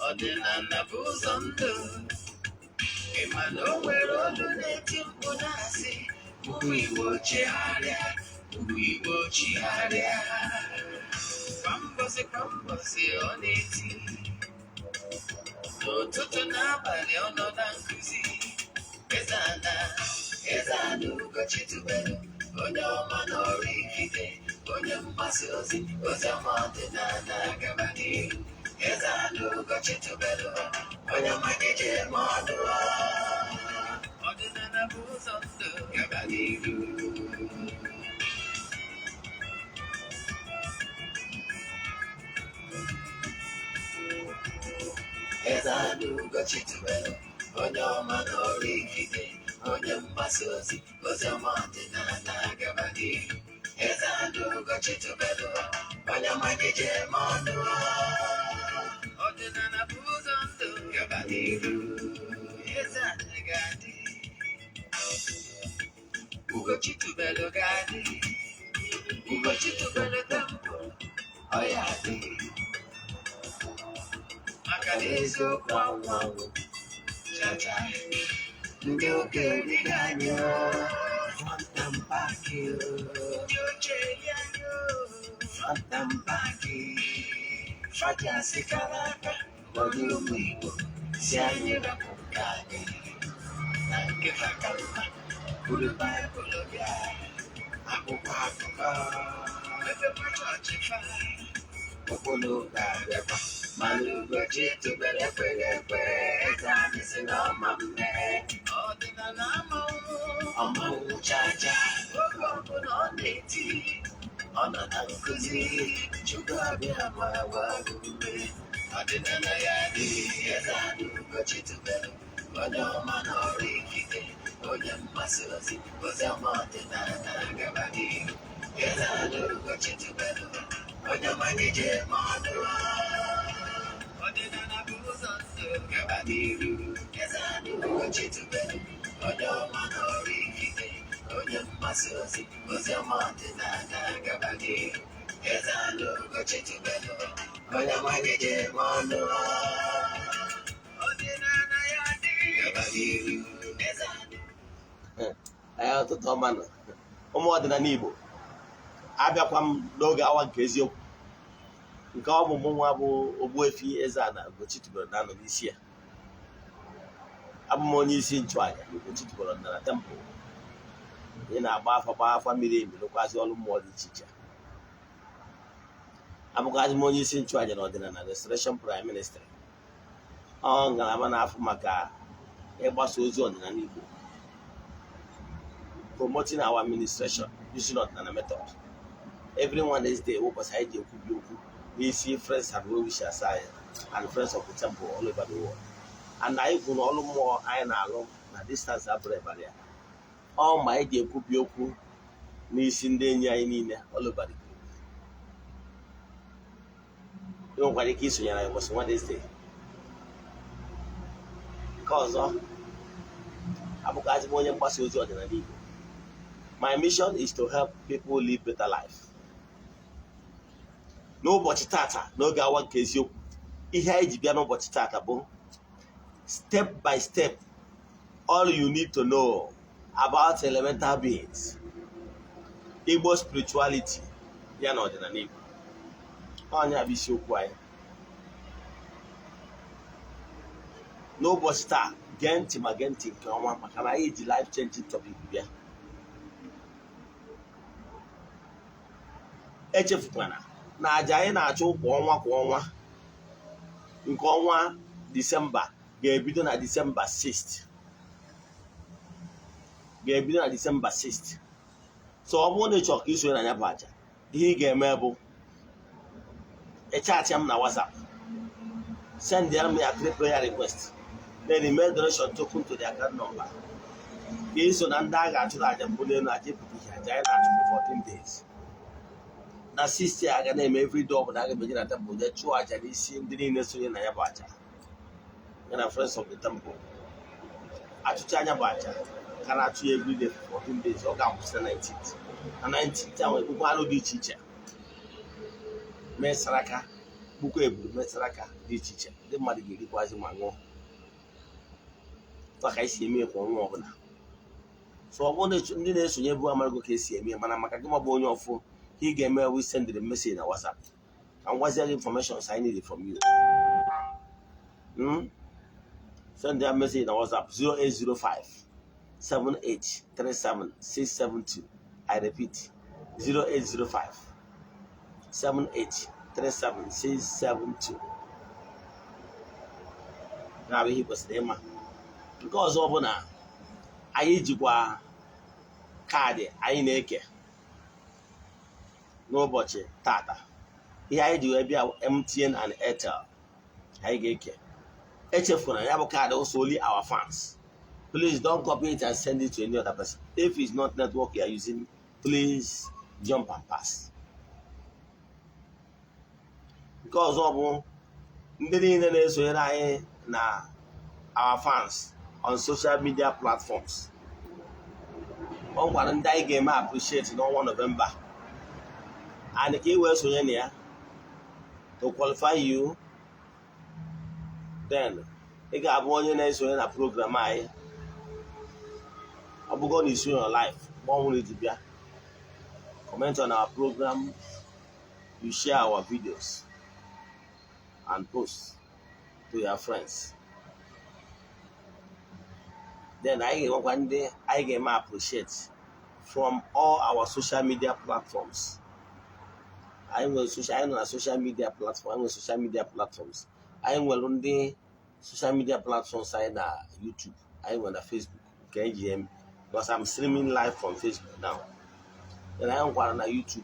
Odinana bụ ụzọ ndụ. Ịma na o nwere olu na-eti mkpu na-asị ụmụ Igbo chigharịa, ụmụ Igbo chigharịa. Kwa mbọsị ọ na-eti, n'ụtụtụ n'abalị ọ nọ na nkụzi. Eze-Ana Ugochi tubelu, onye ọma na oraifite, onye mgbasa ozi ọma ọdịnala gaba n'ihu. Eze-Ana Ugochi tubelu, onye ọma ga-eje eme ọnụ. Ọdịnala bụ ụzọ ndụ gaba n'ihu. Eze-Ana Ugochi tubelu, onye ọma na oraifite, onye mgbasa ozi ọma ọdịnala gaba n'ihu. Eze-Ana Ugochi tubelu, onye ọma ga-eje eme ọnụ. Ọdịnala bụ ụzọ ndụ gaba n'ihu. Eze-Ana ga-adị, Ugochi tubelu ga-adị, Ugochi tubelu tempo ọ ya adị. Maka na eziokwu anwụ chacha, ndị okenye ga-anyụ fanta mpaki, ndị ochie ga-anyụ fanta mpaki. Fajasị kara aka gbọdụ ụmụ Igbo si anyị rapụ nke anyị na nke fakalụma buru Baịbụl bịa, akwụkwọ akụkọ mepekwa chọọchị fa. Okpolo ga-abịakwa mana Ugochi tubelu ekpere ekpere. Eze-Ana si na ọma mme, ọdịnala ọmanwụ chacha. Oge ọbụla ọ na-eti, ọ nọ na nkụzi. Chukwu abịa ma gwa ume, ọdịnala ya dị. Eze-Ana Ugochi tubelu, onye ọma na oraifite, onye mgbasa ozi ọma ọdịnala gaba n'ihu. Eze-Ana Ugochi tubelu, onye ọma ga-eje eme ọnụ. Ọdịnala bụ ụzọ ndụ gaba n'ihu. Eze-Ana Ugochi tubelu, onye ọma na oraifite, onye mgbasa ozi ọma ọdịnala gaba n'ihu. Eze-Ana Ugochi tubelu, onye ọma ga-eje eme ọnụ. Ọdịnala ya dị gaba n'ihu. Ụtụtụ ọma nọ ụmụ ọdịnala Igbo, abịakwa m n'oge awa nke eziokwu nke ọmụmụ nwa bụ Ogbuefi EZE-ANA Ugochi tubelu na-anọ n'isi ya. Abụ m onye isi nchụaja Ugochi tubelu na tempụl. Ị na-agba afa miri emi, rụkwazị ọrụ mmụọ dị iche iche. Abụkwazị m onye isi nchụaja na ọdịnala Restoration Prime Ministry. Ọ ngalaba na-afụ maka ịgbasa ozi ọdịnala Igbo, promoting our administration using ọdịnala method. Every Wednesday, ụbọchị anyị ji ekwubi okwu n'isi friends and well-wishers anyị and friends of the temple all over the world. And anyị bụ na ọrụ mmụọ anyị na-alụ na distance abụrụ ebara ya. Ọ ma anyị ji ekwubi okwu n'isi ndị enyi anyị niile all over the globe. Ị nwekwara ike isonyere anyị ụbọchị Wednesday. Nke ọzọ, abụkwazi m onye mgbasa ozi ọdịnala Igbo. My mission is to help people live better life. N'ụbọchị tata, n'oge awa nke eziokwu, ihe anyị ji bịa n'ụbọchị tata bụ step by step all you need to know about elemental beings, Igbo spirituality ya na ọdịnala Igbo. Onye bụ isiokwu anyị n'ụbọchị taa. Gee ntị ma gee ntị nke ọma, maka na anyị ji life changing topic bịa. Echefukwana na aja anyị na-achụ kwa ọnwa nke ọnwa Disemba ga-ebido na Disemba 6th. So ọ bụrụ na ị chọrọ ka isonye na ya bụ aja, ihe ị ga-eme bụ ịchatị m na WhatsApp, send ya m ya prayer request, then email donation token to the account number. Ka iso na ndị a ga-achụrụ aja mbụ n'elu aja ịpụta ihe aja anyị na-achụ for 14 days. Na 60 a ga na-eme every day ọbụla a ga-emeje na temple je chụọ aja n'isi ndị niile sonye na ya bụ aja ya na friends of the temple. Achụcha anya bụ aja ka na-achụ ya every day for 14 days. Ọ ga-akwụsị na 19th. Na 19th ahụ ekpukwa anụ dị iche iche. mesara aka bụkwa eburu mesara aka dị iche iche ndị mmadụ ga-erikwazi ma ṅụọ ka esi eme kwa ọnwa ọbụla. So ọ bụrụ ndị na-esonye bụ amarago ka esi eme mana maka gị ma bụ onye ọfụ ka ị ga-eme we send the message na WhatsApp ka m gwazie gị information I need from you. Send that message na WhatsApp 0805 7837672. I repeat 0805 7837672. Na-abụ ihe kwesịrị ịma. Nke ọzọ bụ na anyị jikwa kaadị anyị na-eke n'ụbọchị tata. Ihe anyị ji wee bịa MTN and Airtel anyị ga-eke. Echefuna ya bụ kaadị also only our fans. Please don't copy it and send it to any other person. If it's not network you are using, please jump and pass. Nke ọzọ bụ ndị niile na-esonyere anyị na our fans on social media platforms. Ọ gwara ndị anyị ga-eme appreciate n'ọnwa November. And ka ị wee sonye na ya to qualify you, then ị ga-abụ onye na-esonye na program anyị. Ọ bụgo na iso your life, ma ọ nwere dibịa. Comment on our program, you share our videos and post to your friends. Then I get appreciate from all our social media platforms. I know social media platforms. I will on the social media platforms side na YouTube. I will on Facebook. KGM because I'm streaming live from Facebook now. Then I am on YouTube.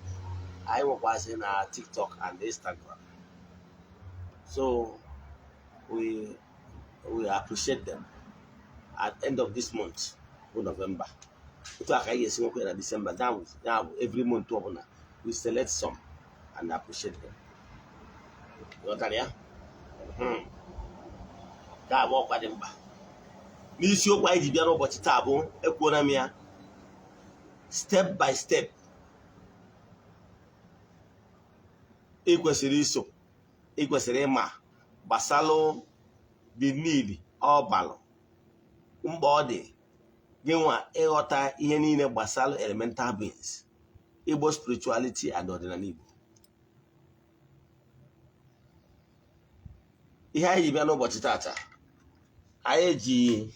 I was in TikTok and Instagram. So we appreciate them. At end of this month, November. December. Now every month we select some and appreciate them. You understand? That walk with them. N'isiokwu anyị ji bịa n'ụbọchị taa bụ ekwuona m ya step by step ị kwesịrị ịma gbasalụ the need ọ balụ mgbe ọ dị gị nwa ịghọta ihe niile gbasalụ elemental beings, Igbo spirituality and ọdịnala Igbo. Ihe anyị ji bịa n'ụbọchị tata anyị ji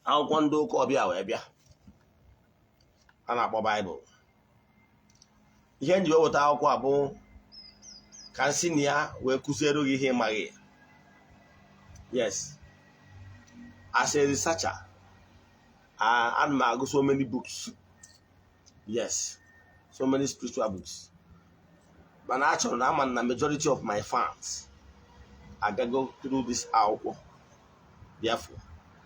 akwụkwọ ndị ụka ọbịa wee bịa a na-akpọ Baịbụl. Ihe nji weweta akwụkwọ a bụ ka nsị na ya wee kụziere gị ihe ịmaghị. Yes, as a researcher and I go so many books. Yes, so many spiritual books. But actually, I'm the majority of my fans I can go through this akwụkwọ. Therefore,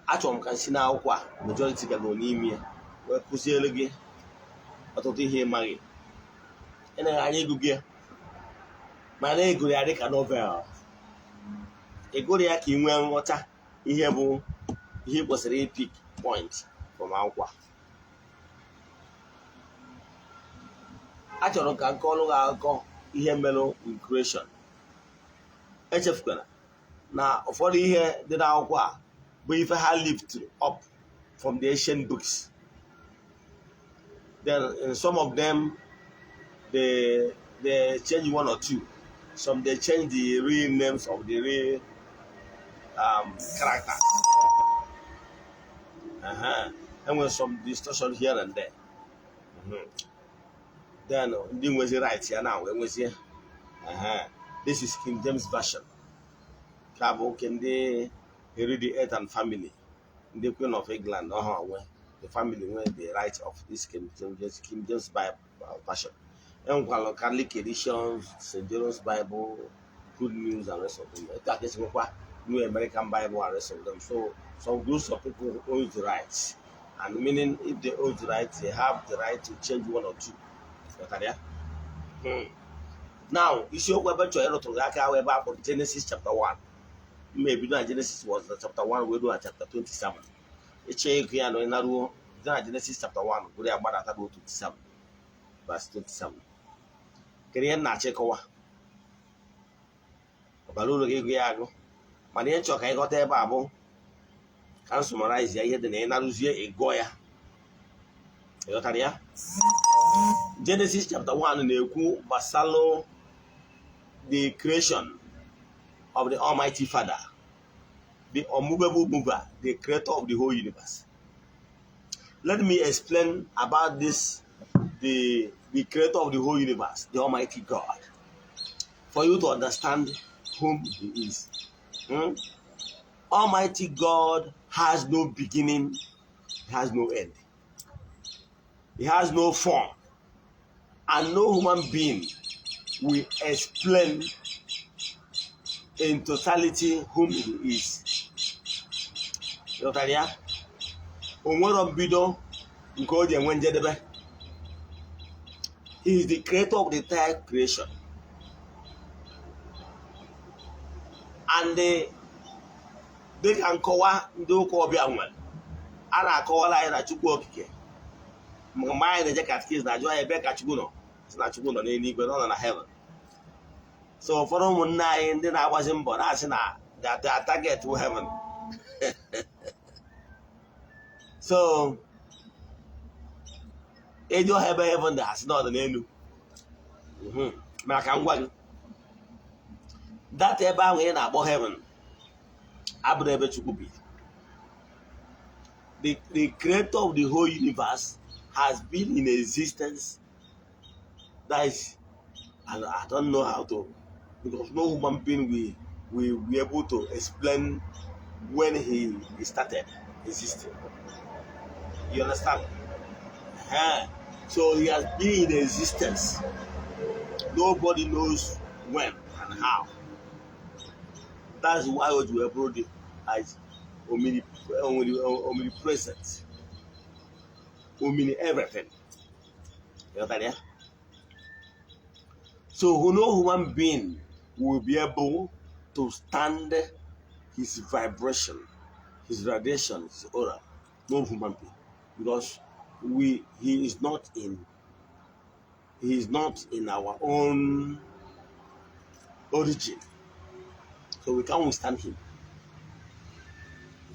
achọrọ m ka nsị na akwụkwọ a majority ga-go n'ime wee kụziere gị ọtụtụ ihe ịmaghị. Ị na-anya ego gị mana ego ya dị ka novel. Ego ya ka ị nwee nghọta ihe bụ ihe kwesịrị pick point from akwụkwọ. Achọrọ ka nke ọrụ ga-akọ ihe mere in creation. Echefukwara na ụfọdụ ihe dị n'akwụkwọ a bụ ife ha lift up from the ancient books. Then in some of them they change one or two. Some they change the real names of the real character. And with some distortion here and there. Then the right here now. This is King James Version. Cabo can they read the earth and family. The Queen of England, the family where the right of this King James Bible Version. And Catholic editions, St. John's Bible, Good News and rest of them. New American Bible and rest of them. So some groups of people own the rights. And meaning if they own the rights, they have the right to change one or two. Now, you show whether to about Genesis chapter 1. Maybe not Genesis was the chapter 1, we do at chapter 27. It's a Genesis chapter 1, we are about 27. Verse 27. Korean na chekowa bara uru gị ịgụ ya agụ mana ihe nchọ ka anyị ghọta ebe a bụ ka m summarize ya ihe dị na ị narụzie ịgụọ ya ịghọtara ya. Genesis chapter 1 na-ekwu gbasalụ the creation of the Almighty Father, the unmovable mover, the creator of the whole universe. Let me explain about this, the creator of the whole universe, the Almighty God, for you to understand whom he is. Almighty God has no beginning, he has no end. He has no form, and no human being will explain in totality whom he is. He is the creator of the entire creation. And they can call do call be one. And I call I na chukwu okike. My na catechism na joy ebe ka chukwu no. Na chukwu no na eluigwe no na heaven. So for ụmụnna anyị ndị na-agbazi mbọ na-asị na their target to heaven. So ejo ebe heaven da asị na ọ dị n'elu. Maka ngwa gị that ebe ahụ ị na-akpọ heaven abụrụ ebe chukwu bi. The creator of the whole universe has been in existence. That is, and I don't know how to, because no human being will be able to explain when he started existing. You understand? So he has been in existence. Nobody knows when and how. That's why we were brought as omnipresent, omni everything. You understand? So no human being will be able to stand his vibration, his radiation, his aura. No human being, because he is not in our own origin, so we can't withstand him.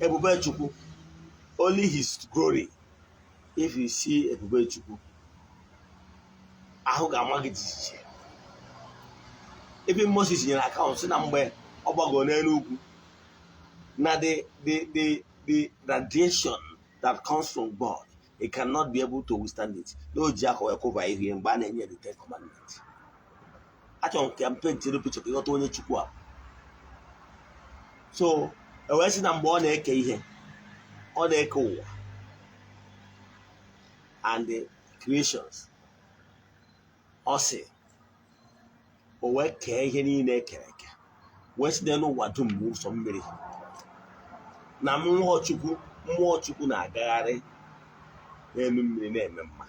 Ebube Chukwu, only his glory. If you see Ebube Chukwu, ahụ ga-ama gị jijiji. Even Moses in account, na mgbe ọ gbago n'elu ugwu, na the radiation that comes from God, it cannot be able to withstand it. No jack or cover here and ban any of the 10 commandments. I don't campaign to the picture of only Chukwu. So a Western and born a here on the echo and the creations also. O wee kee ihe niile ekere eke wee si n'ụwa dum ụzọ mmiri na mmụọ Chukwu na-agagharị n'elu mmiri na-eme mma.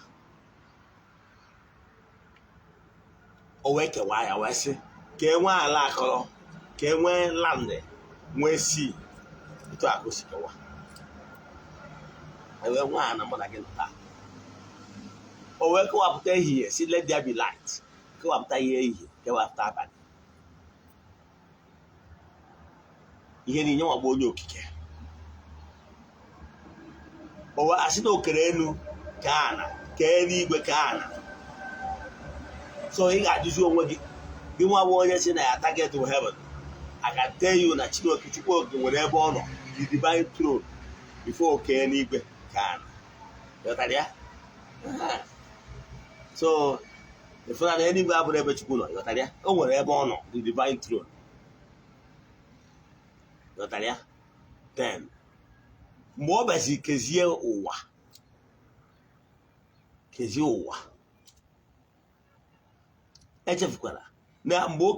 O wee kewaa ya wee sị ka e nwee ala akọrọ, ka e nwee land, nwee sea, etu a ka o si kewa. E wee nwee ana mụ na gị taa. O wee kewapụta ehihie si let there be light, kewapụta ihe ehihie, kewapụta abalị. Ihe niile nwa bụ onye okike. O wee asị na okere enu ka ana, ka eluigwe ka ana. So ị ga-ajụzi onwe gị, gị nwa bụ onye si na ya target to heaven. I can tell you na Chineke Chukwu nwere ebe ọ nọ, the divine throne, before oke n'igwe ka ana. Ghọtara ya? So if na eluigwe abụrụ ebe Chukwu nọ, ghọtara ya? O nwere ebe ọ nọ, the divine throne. Ghọtara ya? Then mgbe ọ bịazi kezie ụwa, echefukwala na mgbe o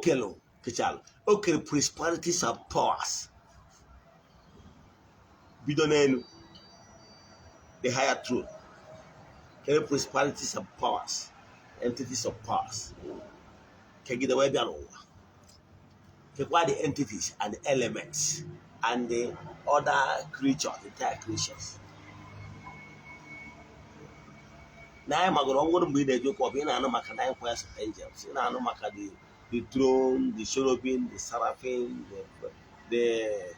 kechalụ, o kere principalities and powers bido n'elu, the higher throne, kere principalities and powers, entities of powers, kegide wee bịa n'ụwa, kekwa the entities and the elements and the other creatures, the entire creatures. Na anyị magoro ọgwụrụ mgbe ị na-eji okwu ọ bụ ị na-anụ maka 9 choirs of angels, ị na-anụ maka the the throne, the cherubim, the seraphim, the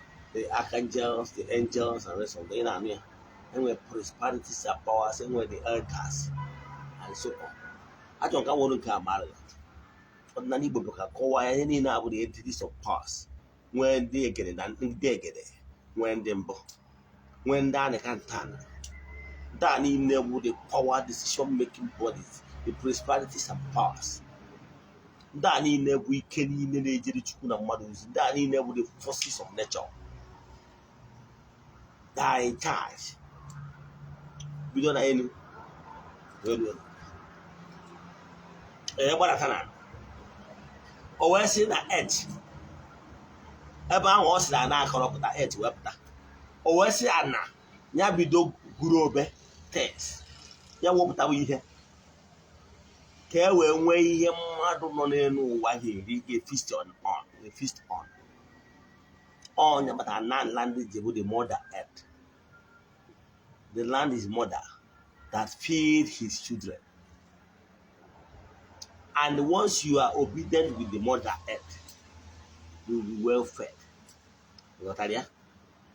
archangels, the angels, and rest of the enemy. And with principalities and powers, and with the elders, and so on. I don't want to come out. But Nani Boboka, Kowa, any now with the entities of powers. When they get it, and they get it. When them, when they can't turn. That in there with the power decision making bodies, the principalities and powers. That in there we can in the Chukuna models, that in there with the forces of nature. That in charge. We don't have any. What can I say that edge? About was that I call up that edge weapon. Or say Anna, Yabido Gurobe test. Ya won't have you here. Care when we know why he feast on, the feast on. On, but our land is the mother earth. The land is mother that feed his children. And once you are obedient with the mother earth, you will be well fed. You know that?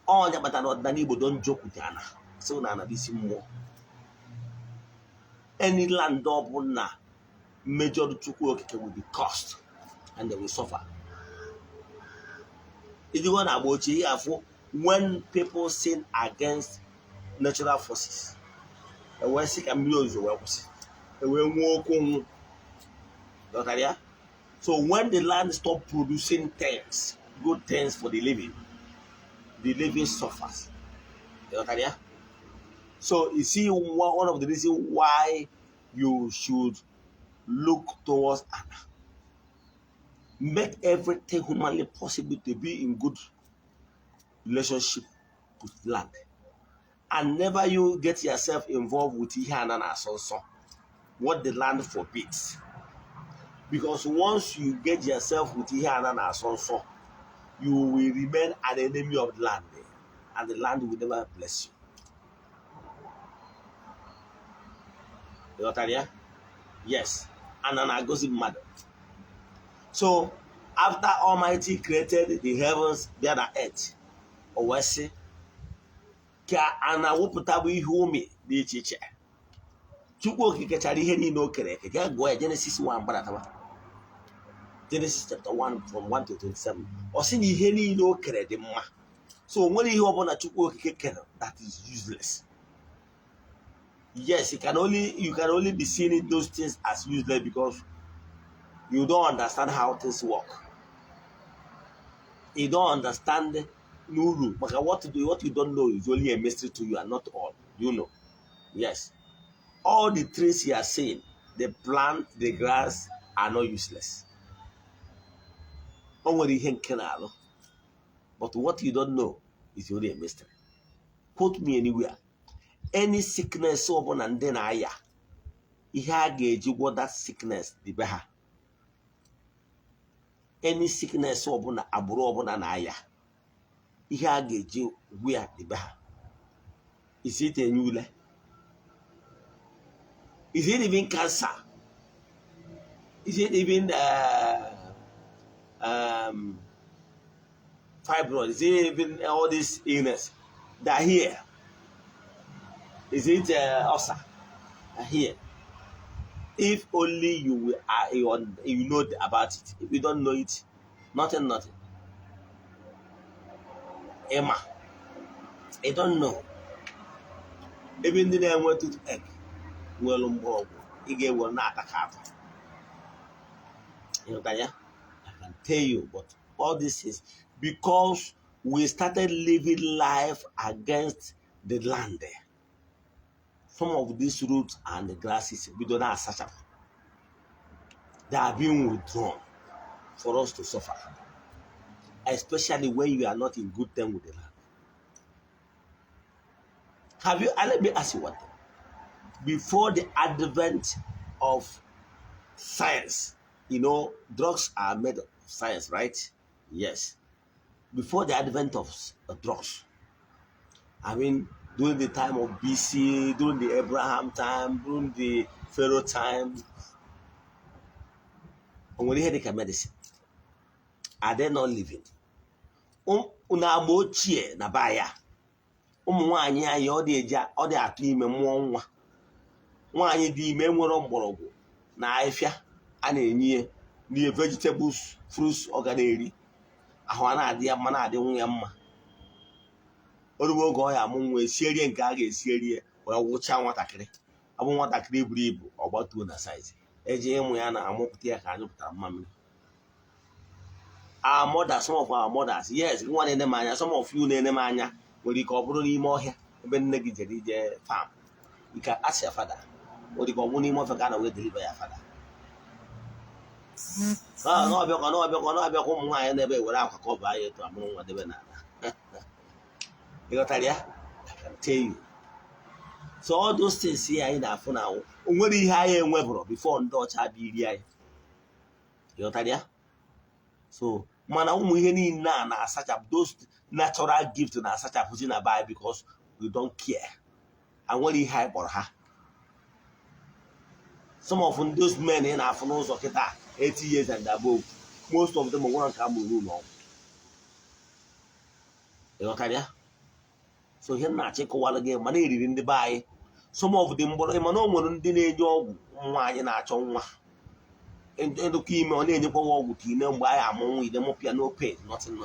Oh, but Igbo don't joke with Anna. So Nana this more. Any land na major Chukwu will be cost and they will suffer. If you want about here when people sin against natural forces, and when sick and millions of weapons, and when walk so when the land stop producing things, good things for the living suffers. So you see one of the reasons why you should look towards Anna. Make everything humanly possible to be in good relationship with land. And never you get yourself involved with Ihana and what the land forbids. Because once you get yourself with Ihana and you will remain an enemy of the land. And the land will never bless you. You know what? Yes. And an aggressive mother. So, after Almighty created the heavens, the other earth, or was it? Ana wupụtaba ihe ome dị iche iche. Chukwu okike chara ihe niile o kere eke. Ga gụọ Genesis 1 gbadataba. Genesis chapter 1 from 1 to 27. Ọ sị na ihe niile o kere dị mma. So nwere ihe ọbụla Chukwu okike kere that is useless. Yes, you can only be seeing those things as useless because you don't understand how things work. You don't understand Nuru. But what you don't know is only a mystery to you and not all. You know. Yes. All the trees you are seeing, the plant, the grass, are not useless. But what you don't know is only a mystery. Quote me anywhere. Any sickness so upon and then I gauge what that sickness the beha. Any sickness so upon abroad and I gauge where the beha. Is it a new? Is it even cancer? Is it even fibroid? Is it even all this illness that here? Is it ulcer? Here. If only you know about it. If you don't know it, nothing. Emma, I don't know. Even the name went to egg. Well, you will not attack. You know, I can tell you, but all this is because we started living life against the land. Some of these roots and the grasses, we don't have such a. They are being withdrawn for us to suffer. Especially when you are not in good terms with the land. Let me ask you one thing. Before the advent of science, drugs are made of science, right? Yes. Before the advent of drugs, during the time of BC, during the Abraham time, during the Pharaoh time, onwere ihe dịka medicine. Are they not living? Na agba ochie na baya ụmụ nwaanyị anyị ọ dị atụ ime mmụọ nwa. Nwaanyị dị ime nwere mgbọrọgwụ na ahịfịa a na-enye n'ihe vegetables, fruits ọ ga na-eri, ahụ a na-adị ya mma, na-adị nwa ya mma. Oruwe oge ọ ya amụ nwa, esierie nke a ga-esierie wee gwụcha nwatakịrị. Ọ bụ nwatakịrị buru ibu ọ gbatuo na saiz, eji ịmụ ya na amụpụta ya ka anyụpụtara mmamịrị. Our mothers, some of our mothers, yes, nwa na-ene m anya, some of you na-ene m anya nwere ike ọ bụrụ n'ime ọhịa ebe nne gị jere ije farm. You can ask your father. Nwere ike ọ bụrụ n'ime ọhịa ka a na wee deliver ya father. N'ọbịakwa ụmụ nwaanyị na-ebe were akwa ka ọ baa ya etu amụrụ nwa debe n'ala. Ịghọtara ya? I can tell you. So all those things here anyị na-afụ na o nwere ihe anyị enwebụrụ before ndị ọcha bịa iri anyị. Ịghọtara ya? So mana ụmụ ihe niile a na-asachapụ, those natural gifts na-asachapụzi na Bible because we don't care. Anwere ihe anyị kpọrọ ha. Some of those men ị na-afụ n'ụzọ kịta 80 years and above, most of them nwere nke amụrụ n'ụlọ ọgwụ. Ịghọtara ya? So ihe na-achọ ịkọwara gị mana eriri ndị be anyị. Some of them mgbọrọ mana o nwere ndị na-enye ọgwụ nwaanyị na-achọ nwa. Edukọ ime ọ na-enyekwa ọgwụ ka ine mgbe anyị amụ nwa ide mụpịa no pain, nothing.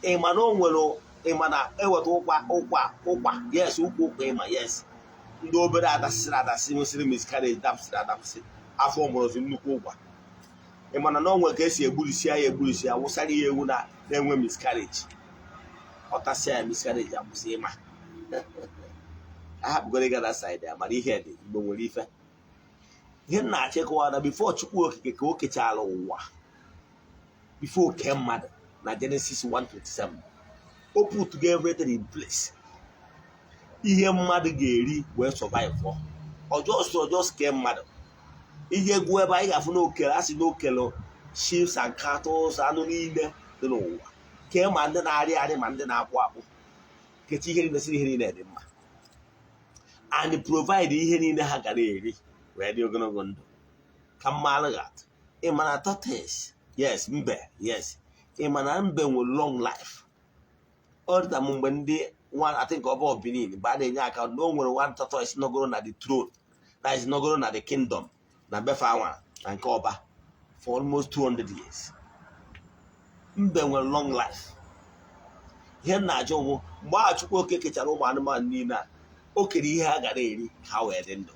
Ịma na o nwere ịma na eweta ụkwa yes, ụkwa ịma yes. Ndị obere adasịrị nwesịrị miscarriage, dapsịrị afọ mụrụzi nnukwu ụkwa. Ịma na o nwere ka esi egburisi ya wụsara ya ewu na-enwe miscarriage. Ọtasịa ya miscarriage akwụsị ịma. Ahapụgoro ịga na side ya mana ihe dị Igbo nwere ife. Ihe na-achọ ịkọwa na before Chukwu Okike ka o kechara ụwa, before kee mmadụ na Genesis 1:27, o put everything in place. Ihe mmadụ ga-eri wee survive for. Ọjọọ kee mmadụ. Ihe gụọ ebe anyị ga-afụ n'okele, a sị n'okele sheep and cattle, anụ niile dị n'ụwa. Kee ma ndị na-arị arị ma ndị na-akpụ akpụ. Kechi ihe niile siri ihe niile dị mma. And provide ihe niile ha gara eri wee dị ogologo ndụ. Ka mmalụ ga-atụ. Ịma na tortoise, yes, mbe, yes. Ịma na mbe nwere long life. Ọ dịta mgbe ndị one, I think of Benin, but they aka no one tortoise nogoro na the throne. That is nogoro na the kingdom. Na Befawa and Koba for almost 200 years. Mbe nwere long life. Ihe na-ajọ bụ mgbe Chukwu Okike kechara ụmụ anụmanụ niile a, o kere ihe ha gara eri ka ha wee dị ndụ.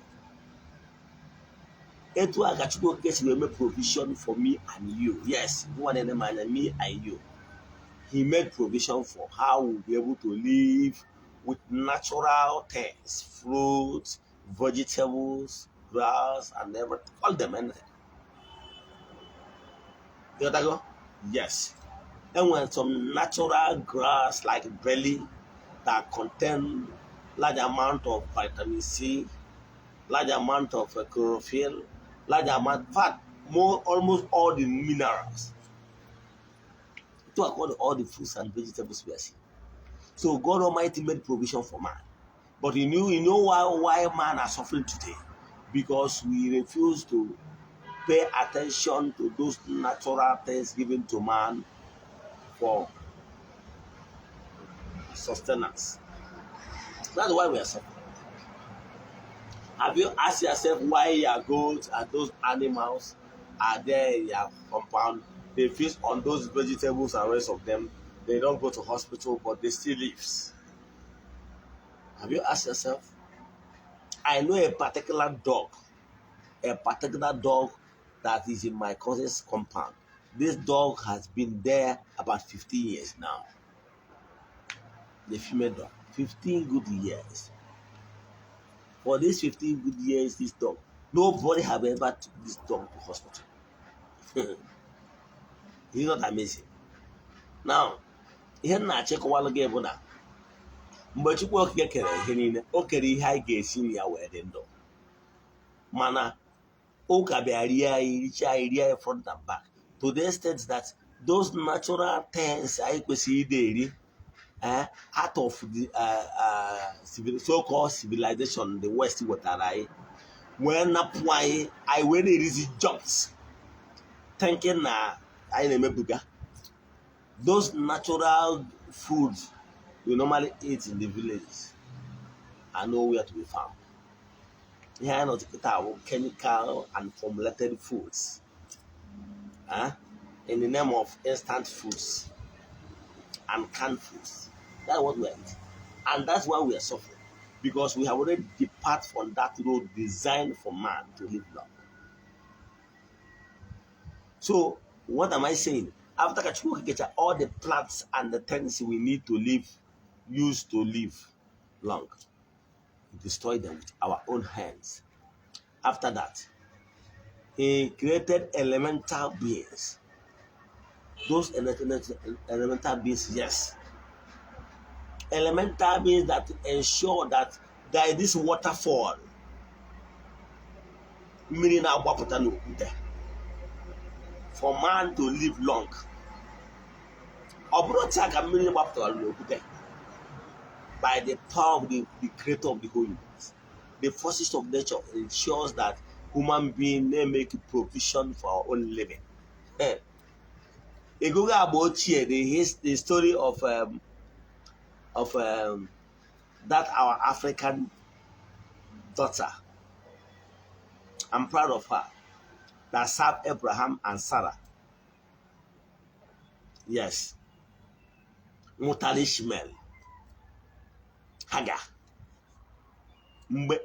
Etu a ka Chukwu Okike si eme provision for me and you. Yes, one in me and you. He made provision for how we'll be able to live with natural things, fruits, vegetables, grass, and everything. All them anything. You gotta go? Yes. And when some natural grass like belly that contain large amount of vitamin C, large amount of chlorophyll, large amount, in fact, almost all the minerals. To accord all the fruits and vegetables we are seeing. So God Almighty made provision for man. But you know why man are suffering today? Because we refuse to pay attention to those natural things given to man for sustenance. That's why we are suffering. Have you asked yourself why your goats and those animals are there in your compound? They feast on those vegetables and rest of them. They don't go to hospital, but they still live. Have you asked yourself? I know a particular dog that is in my cousin's compound. This dog has been there about 15 years now. The female dog, 15 good years. For these 15 good years, this dog, nobody have ever took this dog to hospital. It's not amazing. Now, ihe na-achịkọwalụ gị bụ na mgbe Chukwu Okike kere ihe niile, o kere ihe anyị ga-esi na ya wee dị ndụ. Mana ụka bịa rie anyị, richa anyị, rie anyị front and back, to the extent that those natural things anyị kwesịrị ide eri out of the so-called civilization the West wetara anyị, when I when it is jobs, thinking I never bigger. Those natural foods we normally eat in the villages are nowhere to be found. Here are not chemical and formulated foods, in the name of instant foods and canned foods. That's what we are eating. And that's why we are suffering. Because we have already departed from that road designed for man to live long. So, what am I saying? After Kachuku get all the plants and the things we need to live, use to live long, we destroy them with our own hands. After that, he created elemental beings. Those elemental beings, yes. Elemental beings that ensure that there is this waterfall, meaning for man to live long. By the power of the creator of the whole universe. The forces of nature ensures that human beings may make provision for our own living. The story of that our African daughter. I'm proud of her. That served Abraham and Sarah. Yes. Mutal Ishmael. Hagar. Mgbe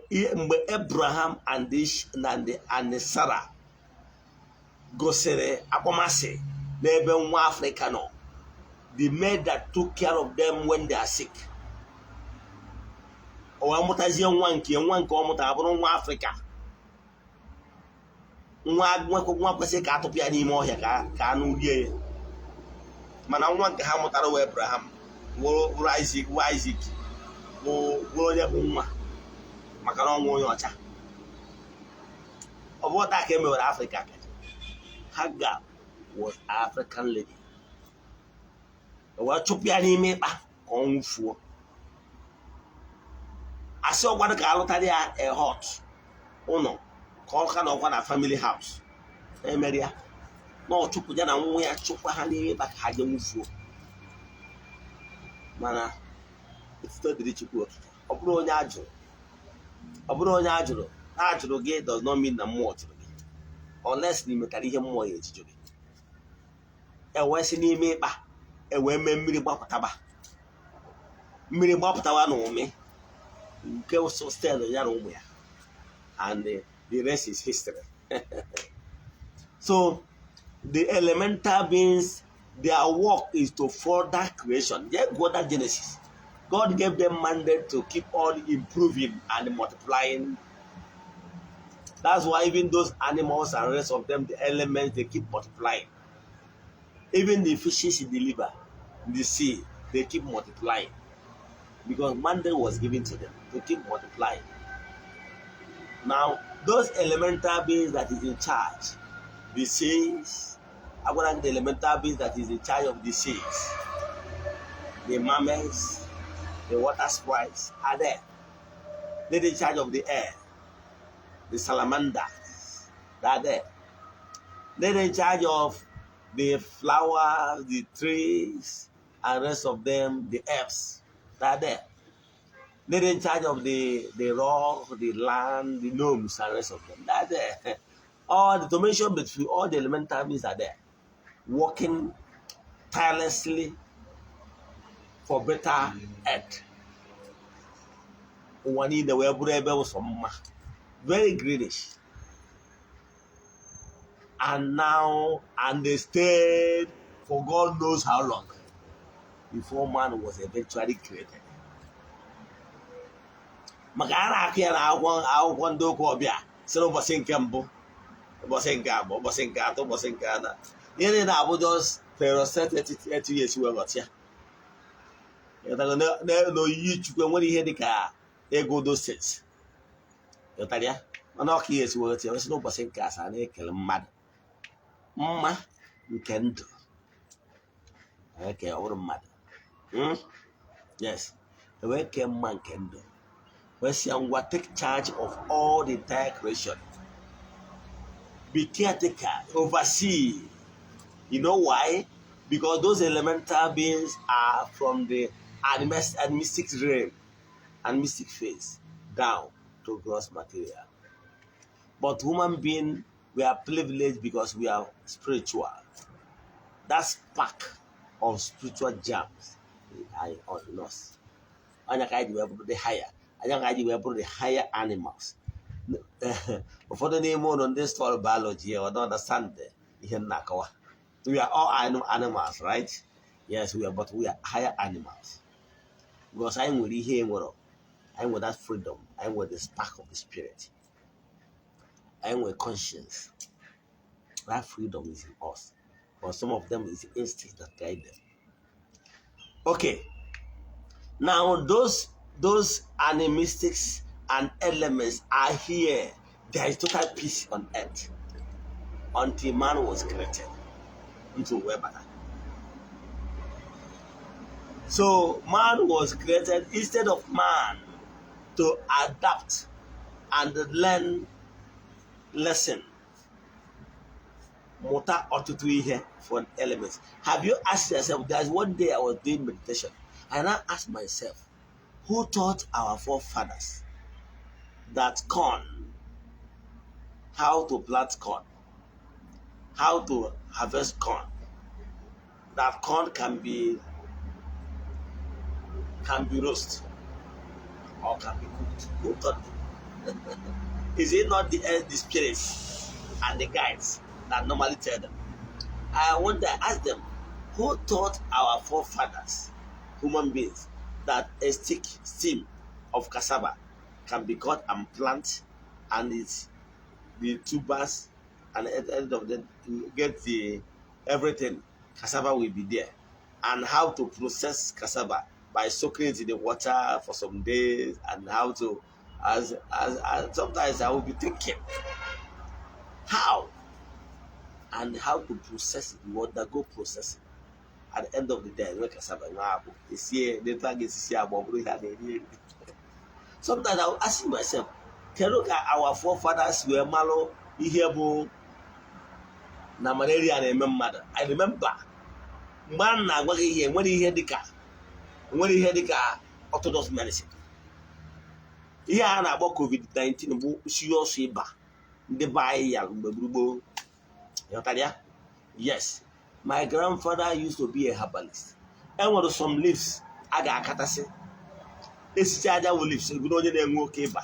Abraham and Sarah gosiri akpọmasị n'ebe nwa Africa nọ. The maid that took care of them when they are sick. O wee mụtazie nwa nke ọ mụtara bụrụ nwa Africa. Nwa kwesịrị ka atụpụ ya n'ime ọhịa ka anụ rie ya. Mana nwa nke ha mụtara wee Abraham wụrụ Isaac bụ onye bụ nwa maka na ọnwụ onye ọcha. Ọ bụ taa ka emewere Africa. Hagar was African lady. O wee chụpụ ya n'ime ịkpa ka ọ nwụfuo. Asị ọgwado ka alụtara ya a hot ụlọ ka ọ ka na ọkwa na family house. Emere ya na ọ chụpụ ya na nwa ya chụpụ ha n'ime ịkpa ka ha je nwụfuo. Mana etuto dịrị Chukwu okike. Ọ bụrụ onye ajụrụ gị does not mean na mmụọ jụrụ gị. Unless na imetara ihe mmụọ ya ejiju gị. Ewee si n'ime ịkpa ewee mee mmiri gbapụtawa na ụmị nke sostel ya na ụmụ ya, and the rest is history. So the elemental beings, their work is to further creation. Yeah, go that Genesis. God gave them mandate to keep on improving and multiplying. That's why even those animals and the rest of them, the elements, they keep multiplying. Even the fishes in the river, in the sea, they keep multiplying. Because mandate was given to them to keep multiplying. Now, those elemental beings that is in charge, the seas, I want the elemental beings that is in charge of the seas, the mammals, the water sprites are there. They're in charge of the air, the salamanders, they are there. They're in charge of the flowers, the trees, and the rest of them, the herbs, they are there. They're in charge of the rock, the land, the gnomes, and the rest of them. They're there. All the dimension between all the elemental beings are there, working tirelessly for better earth. Very greenish. And they stayed for God knows how long before man was eventually created. Magara here akwụkwọ ndị okwu ọbịa sịrị ụbọchị nke mbụ, ụbọchị nke abụọ, ụbọchị nke atọ, ụbọchị nke anọ. Ihe na-abụ just Pharaoh 30 years wee ghọtịa. N'oyiyi Chukwu enwere ihe dị ka ego doses. Ghọtara ya? Mana ọka ihe esi wee ghọtịa sị n'ụbọchị nke asaa na-ekele mmadụ. Mma nke ndụ. Eke ọ bụrụ mmadụ. Yes. Ewee kee mma nke ndụ. Wesiangwa, take charge of all the entire creation. Be caretaker, oversee. You know why? Because those elemental beings are from the animistic realm and mystic phase down to gross material. But human beings, we are privileged because we are spiritual. That spark of spiritual germs in us. We are the higher. We are the higher animals. Ụfọdụ n'ime ụlọ ndị study biology or don't understand ihe nnakawa. We are all animals, right? Yes, but we are higher animals. Because I will hear I want that freedom. I want the spark of the spirit. I want conscience. That freedom is in us. But some of them is instinct that guide them. Okay. Now those animistics and elements are here. There is total peace on earth until man was created into Weber. So man was created instead of man to adapt and learn lesson. Mota ọtụtụ ihe for elements. Have you asked yourself? There's one day I was doing meditation and I asked myself, who taught our forefathers that corn, how to plant corn, how to harvest corn, that corn can be roasted or can be cooked? Who taught them? Is it not the spirits and the guides that normally tell them? I wonder, ask them, who taught our forefathers, human beings, that a stem of cassava can be cut and plant, and it's the tubers, and at the end of the you get the everything, cassava will be there, and how to process cassava by soaking it in the water for some days, and how to, as sometimes I will be thinking, how and how to process it, what that go process it. At the end of the day, when cassava is here, the tag is here. Sometimes I will ask myself, can look at our forefathers were malo, ihebo, na malaria and mother. I remember man na gwagi here when he hear the orthodox medicine. Here na about COVID-19 bu serious iba. The buy young yes. My grandfather used to be a herbalist. And what some leaves, I got katase. It's charger leaves, we don't need more cable.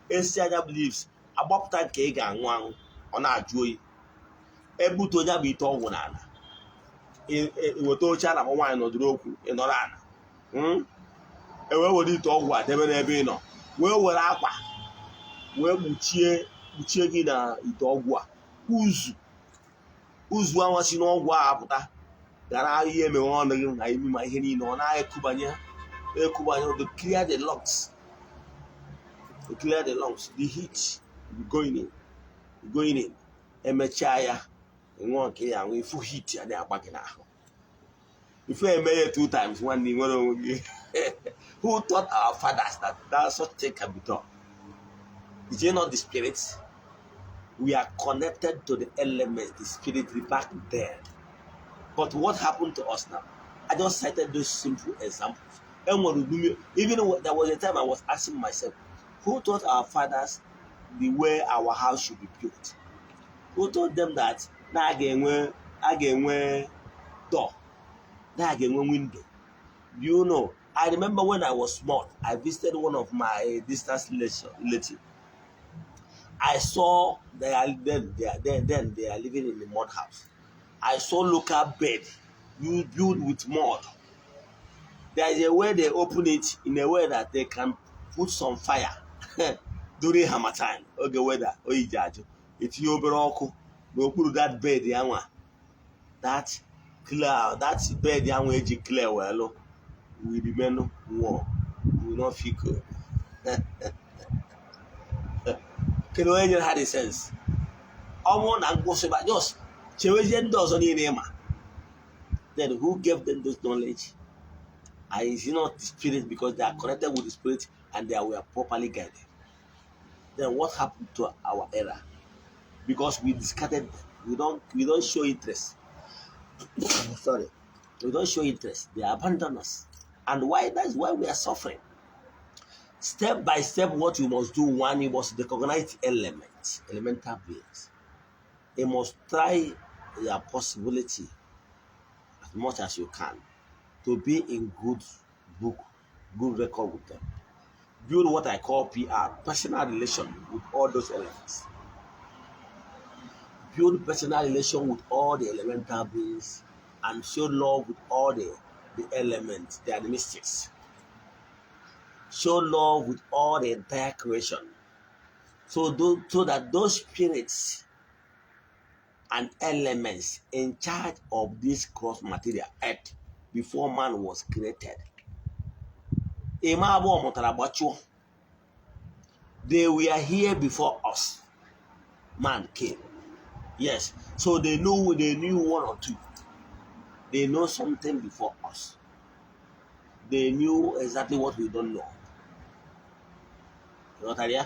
It's charger leaves, about that cake and one on our joy. A butoja be told one. It was told China wine or the roku in Orana. And where would it all what they may be no? Where were Aqua? Where would cheer in a itogua? Who's one was in all water that I hear me wondering? I mean, my henny on I Kubanya to clear the lungs, the heat going in, and Machaya in 1K and we full heat and they are back in our house. If I made 2 times, one day, who taught our fathers that such thing can be done? Is it not the spirits? We are connected to the elements, the spirit back there. But what happened to us now? I just cited those simple examples. And even there was a time I was asking myself, who taught our fathers the way our house should be built? Who taught them that now I get door, now I get window? Do you know? I remember when I was small, I visited one of my distance relatives. I saw they are living in the mud house. I saw local bed built with mud. There is a way they open it in a way that they can put some fire during hammer time. Okay, weather. If you open that bed, that clear, that bed, clear well, we remain warm. We will not feel good. Can you had a sense? Almost and go so but just does on name. Then who gave them those knowledge? I is not the spirit because they are connected with the spirit and they were properly guided. Then what happened to our era? Because we discarded them. We don't show interest. Sorry. We don't show interest. They abandon us. And why? That's why we are suffering. Step by step, what you must do, one, you must recognize elements, elemental beings. You must try your possibility as much as you can to be in good book, good record with them. Build what I call PR, personal relation with all those elements. Build personal relation with all the elemental beings and show love with all the elements, the mystics. Show love with all the entire creation. So that those spirits and elements in charge of this cross material earth before man was created. They were here before us. Man came. Yes. So they knew one or two. They know something before us. They knew exactly what we don't know. You know what I mean?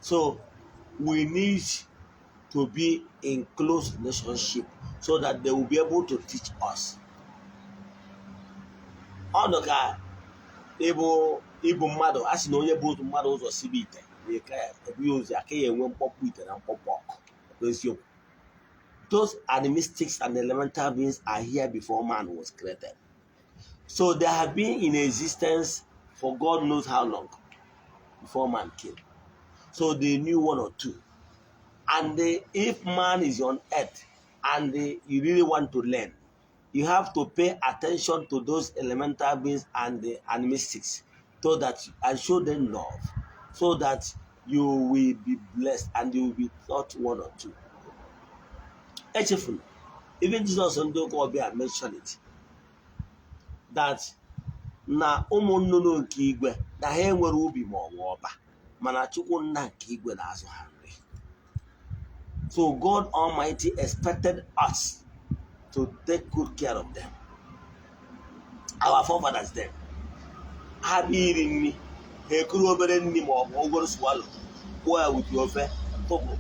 So we need to be in close relationship so that they will be able to teach us. Onoka Igbo mmadụ a sị na onye bụ otu mmadụ ụzọ sibe ite ebu ozi aka ya enwe mkpọpụ ite na mkpọpụ ọkụ eziokwu. Those are the mystics and the elemental beings are here before man was created. So they have been in existence for God knows how long before man came. So they knew one or two. And if man is on earth and you really want to learn, you have to pay attention to those elemental beings and the mystics so that and show them love, so that you will be blessed and you will be taught one or two. Even Jesus and Ogbuefi mentioned it that na ụmụnnụnụ nke igwe na ha enwere ubi ma ọ bụ ọba mana Chukwu nna nke igwe na-azụ ha nri. So God Almighty expected us to take good care of them. Our forefathers then. Ha biri nri, ha ekuru obere nri ma ọ bụ ogoro swallow, kwụọ with ofe tụpụ.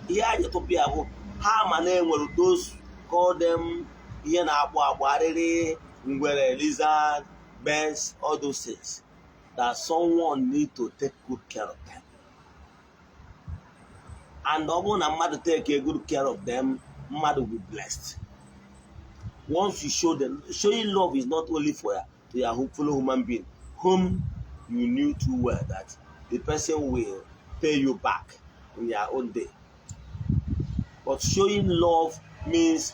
Ihe anyị tụpụ ya bụ ha ma na-enwere those call them ihe na-akpụ akpụ arịrị, ngwere, lizard, birds, all those things. That someone need to take good care of them. And although mother take a good care of them, mother will be blessed. Once you show them, showing love is not only for your fellow human being, whom you knew too well that the person will pay you back in their own day. But showing love means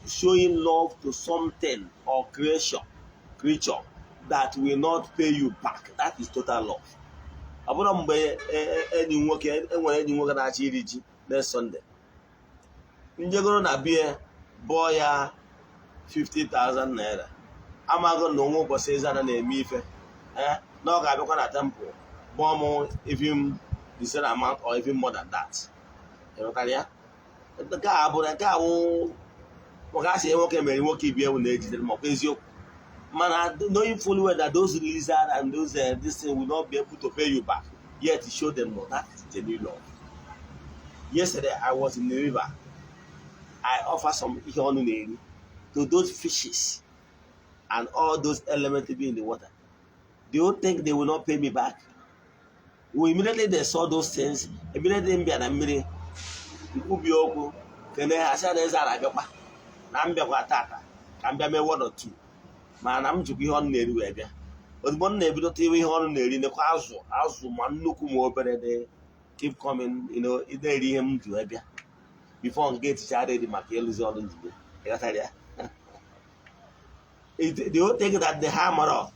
showing love to something or creature that will not pay you back. That is total love. Abụrụ mgbe enyi nwoke na-achọ iri ji next Sunday. Njegoro na bie bọọ ya 50,000 naira. Amago na onwe ụbọchị Eze-Ana na-eme ife. Na ọ ga-abịakwa na temple bọọ m even the same amount or even more than that. Ịghọtara ya? Nke a bụ maka asị nwoke mere nwoke ibi ewu na-ejidere ma ọ bụ eziokwu. Man, knowing fully well that those lizards and those this thing will not be able to pay you back, yet to show them no, that is genuine love. Yesterday I was in the river. I offered some ihonuneri to those fishes and all those elements to be in the water. Do you think they will not pay me back? Well, immediately they saw those things. Immediately mmiri ubi okwu kene asa na eze arabịakwa na mbịakwa tata ka mbịa mee one or two. Mana m jikwa ihe ọnụ na-eri wee bịa. Ozugbo m na-ebidote iwe ihe ọnụ na-eri nekwa azụ ma nnukwu ma obere dị keep coming, ị na-eri ihe m ji wee bịa before m ga-eticha ready maka ịlụzi ọrụ njide. Ịghọtara ya? The whole thing that the hammer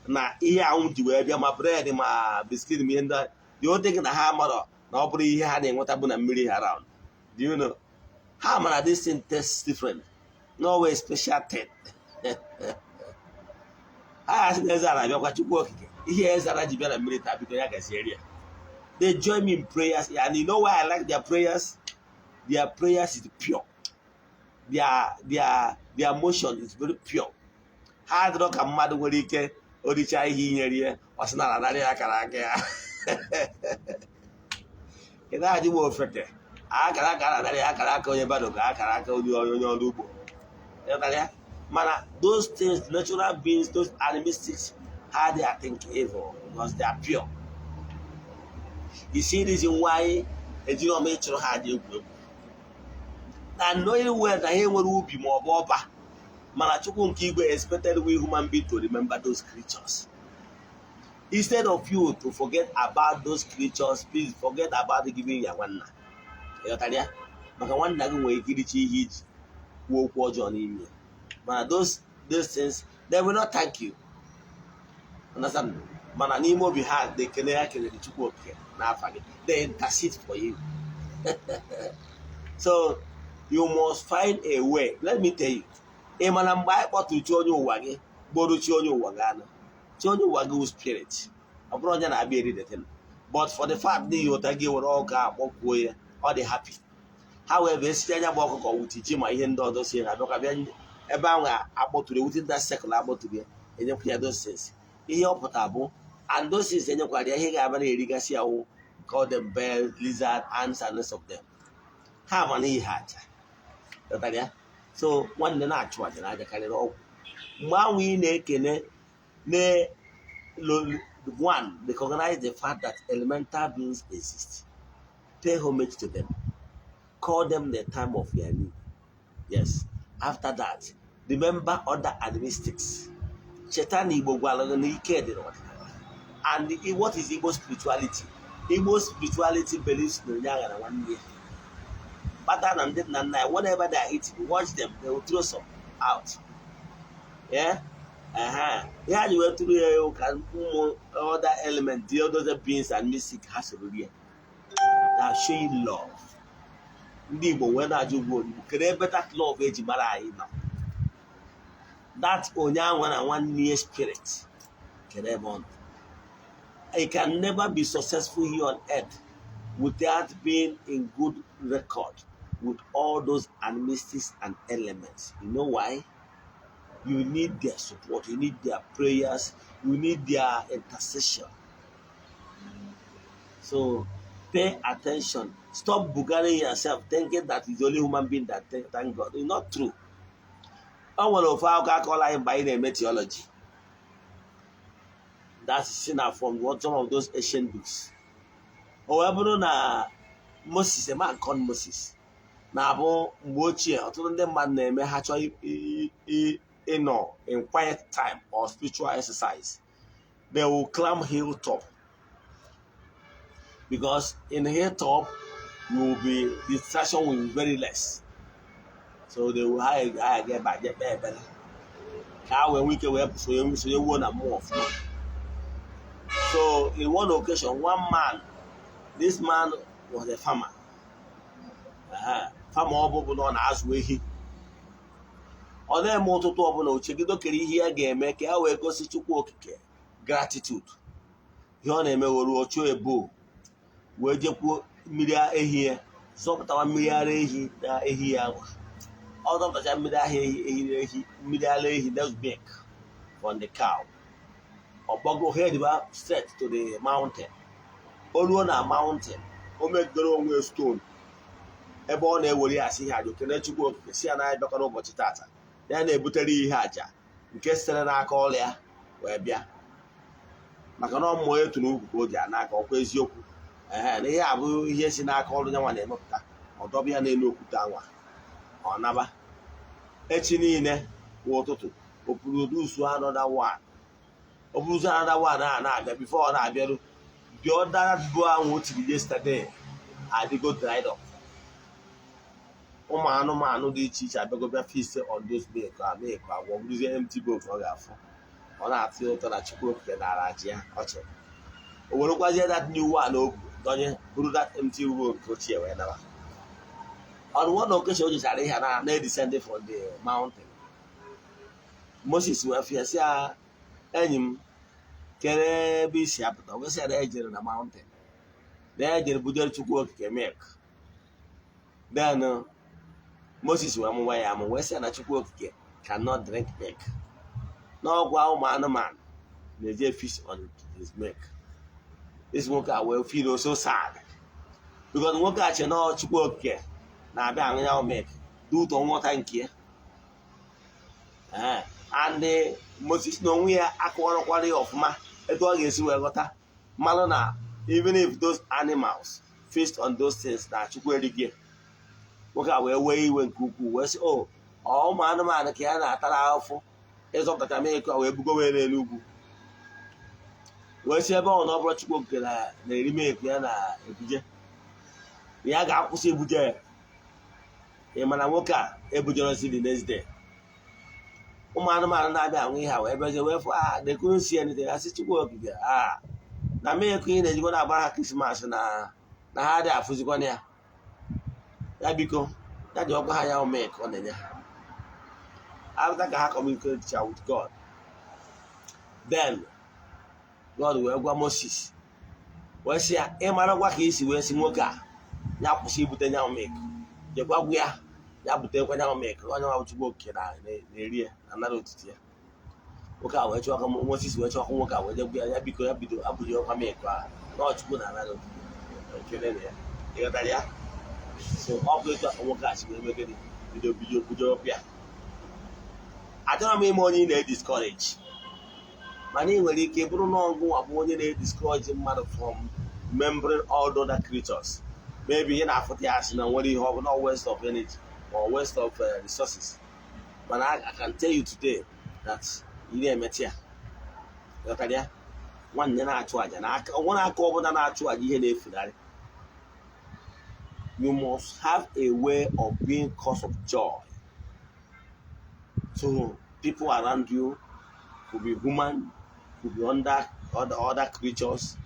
na ihe ahụ ji wee bịa ma bread ma biscuit ma ihe ndị the whole thing na ha mara na ọ bụrụ ihe ha na-enweta bụ na mmiri around. Do you know? Ha mara this thing tastes different. No way special thing. Eze-Ana bịakwa Chukwu okike ihe Eze-Ana ji bịa na mmiri taa biko ya gazi eri ya. They join me in prayers and you know why I like their prayers? Their prayers is pure. Their motion is very pure. Ha adịrọ ka mmadụ nwere ike oricha ihe inyere ya ọ sị na narị akara aka ya kedu adị m ofeke akara aka narị akara aka onye bado ka akara aka onye ọrụ ugbo mana those things, natural beings, those animistics, how they are thinking evil because they are pure. You see this in why a geometry had you group. And knowing where the hair will be more boba. Malachukun Kibe expected we human beings to remember those creatures. Instead of you to forget about those creatures, please forget about the giving Yawana. Yotalia, Makawan Nagan way Kirichi Hit, walk watch on him. But those things, they will not thank you. Understand? Mananimo behind the Kenyak and the Chukwok. They intercede for you. So you must find a way. Let me tell you. A man buy what to Chonyo Wagi, Bodo Chonyo Wagana, Chonyo Wagu spirit. A brother I buried it in. But for the fact that you take you all car, walk away, or they happy. However, Stanya Boko will teach my hand or those here. I don't have about to the within that second about to be in your clear those things. He portable, and those things in your quality, he have any legacy, call them bears, lizard, ants, and rest of them. How many had? So one the natural, and I can it all. One we one recognize the fact that elemental beings exist. Pay homage to them. Call them the time of your need. Yes. After that, remember other animistics. Chetani Igbo and what is Igbo spirituality? Igbo spirituality believes in Nyanga 1 year. Better than that, whenever they are eating, watch them, they will throw some out. Yeah? Yeah, you went through you can other elements, the other beings and mystic has to be. They are showing love. Igbo, when I do good, you can better love Ejimara now. That Onyangan 1 year spirit. It can never be successful here on earth without being in good record with all those animistics and elements. You know why? You need their support, you need their prayers, you need their intercession. So pay attention. Stop bugging yourself, thinking that it's the only human being that thank God. It's not true. I want to call him by the meteorology. That's seen from some of those ancient books. However, na Moses, a man called Moses. Na abo mgbochie ọtụtụ ndị mmadụ na-eme ha chọọ ịnọ in quiet time or spiritual exercise. They will climb hilltop because in hilltop the distraction will be very less. So they will get back better. How when we can work so you want to move. So in one occasion, one man, this man was a farmer. Farmer ọbụbụ nọ na-azụ ehi. Ọ na-eme ụtụtụ ọbụla ochegido kere ihe ya ga-eme ka ya wee gosi Chukwu okike gratitude. Ihe ọ na-eme were ochuo ebo wee jekwuo mmiri ehi ya zọpụtawa mmiri ara ehi na ehi ya nwa. Ọ zọpụtacha mmiri ara ehi that's milk from the cow. Ọgbago head ba straight to the mountain. Oluo na mountain o megoro onwe stone. Ebe ọ na-ewere ya asị ihe aja okene Chukwu okike si ya na bịakọrọ ụbọchị tata ya na-ebutere ihe aja nke sitere n'aka ọla ya wee bịa maka na ọmụmụ etu n'ugwu ka o ji n'aka ọkwa eziokwu na ihe abụ ihe si n'aka ọrụ nyanwa na-emepụta ọdọbụ ya n'elu okwute anwa ọ naba echi niile kwa ụtụtụ opurudusu another one opurudusu another one a na-abịa before ọ na-abịaru the other bụ ahụ o tiri yesterday adịgo dried up. Ụmụ anụmanụ dị iche iche abịago bịa feast on those milk agwọ bụrụzie empty bowl ọ ga-afụ ọ na-atụ ụtọ na Chukwu okike nara ji ya ọ chere o werekwazie that new one o donye bụrụ that empty bowl nke ochie wee nara on one occasion o jichara ihe na-edescend from the mountain. Moses wee fịa sị ya enyi m kere ebe isi apụta wee sị ya na ejere na mountain na ejere bujere Chukwu okike milk. Then Moses wee mụwa ya amụ wee sị na Chukwu okike cannot drink milk. N'ọgwa ụmụ anụmanụ na-eje feast on his milk. This nwoke a will feel so sad because nwoke a che na Chukwu Okike na-abịa aṅụ ya milk dị ụtọ nghọta nke ya. And Moses na onwe ya akọwarọkwara ya ọfụma etu ọ ga-esi wee ghọta mmanụ na even if those animals feast on those things na Chukwu erighị, nwoke a wee wee iwe nke ukwuu wee sị ụmụ anụmanụ ka ya na-atara ahụhụ ịzọpụtacha milk a wee bugo wee n'elu ugwu wee si ebe ọ na ọ bụrụ Chukwu Okike na-eri milk ya na-ebuje ya ga-akwụsị ebuje ya. Ị mana nwoke a ebujerozi the next day. Ụmụ anụmanụ na-abịa aṅụ ihe a wee bezie wee fụ they couldn't see anything. Asị Chukwu Okike na milk ị na-ejikwa na-agbara ha Krismas na ha adịghị afụzikwana ya. Ya biko ya dị ọkwa ha ya milk ọ na-enye ha. After ka ha communicate with God, then God wee gwa Moses wee sị ya ịmara gwa ka isi wee si nwoke a ya kwụsị ibute nya milk, jekwa gwa ya butekwa nya milk onye nwa Chukwu Okike na-eri ya na nara otiti ya. Nwoke a wee chọọ Moses wee chọọ nwoke a wee je gwa ya biko ya bido abụghị ọkwa milk a na Chukwu na-anara otiti ekele na ya. Ịghọtara ya? So ọ bụ etu a nwoke a si wee megide bido ọkwa ya. Achọrọ m ime onye ị na-ediscourage, mana ị nwere ike bụrụ na ọgwụ bụ onye na-ediscourage mmadụ from remembering all the other creatures. Maybe ị na-afụta ya asị na nwere ihe ọ bụ na waste of energy or waste of resources. But I can tell you today that ị na-emeti ya. Ghọtara ya? Nwanne na-achụ aja na ọnwere aka ọbụla na-achụ aja ihe na-efugharị. You must have a way of being cause of joy. So people around you could be human, could be under other creatures.